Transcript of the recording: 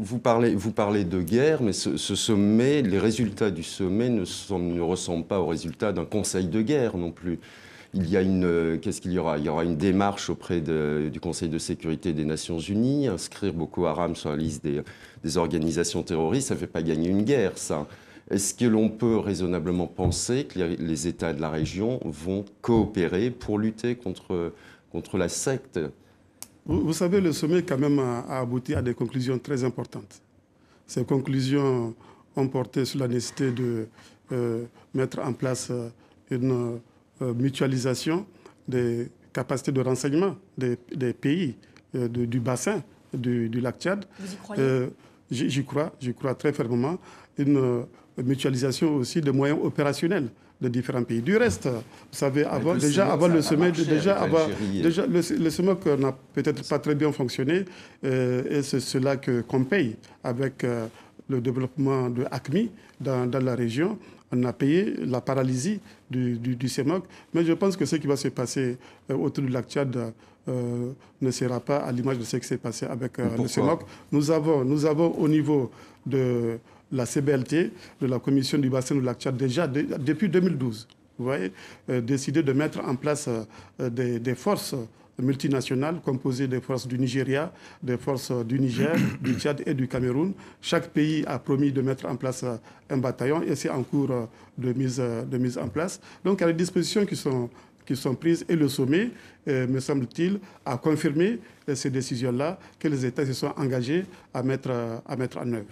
vous parlez de guerre, mais ce sommet, les résultats du sommet ne ressemblent pas aux résultats d'un conseil de guerre non plus. Qu'est-ce qu'il y aura? Il y aura une démarche auprès du Conseil de sécurité des Nations Unies, inscrire Boko Haram sur la liste des organisations terroristes, ça ne fait pas gagner une guerre, ça. Est-ce que l'on peut raisonnablement penser que les États de la région vont coopérer pour lutter contre la secte? Vous savez, le sommet quand même a abouti à des conclusions très importantes. Ces conclusions ont porté sur la nécessité de mettre en place une mutualisation des capacités de renseignement des pays du bassin du lac Tchad. Vous y croyez? J'y crois très fermement. Une mutualisation aussi des moyens opérationnels de différents pays. Du reste, vous savez, avant le sommet, le sommet n'a peut-être pas très bien fonctionné, et c'est cela qu'on paye avec le développement de AQMI dans la région. On a payé la paralysie du CEMOC, mais je pense que ce qui va se passer autour du lac Tchad ne sera pas à l'image de ce qui s'est passé avec le CEMOC. Nous avons au niveau de la CBLT, de la Commission du bassin du lac Tchad, déjà depuis 2012, vous voyez, décidé de mettre en place des forces multinationales composées des forces du Nigeria, des forces du Niger, du Tchad et du Cameroun. Chaque pays a promis de mettre en place un bataillon et c'est en cours de mise en place. Donc il y a des dispositions qui sont prises et le sommet, me semble-t-il, a confirmé ces décisions-là que les États se sont engagés à mettre en œuvre.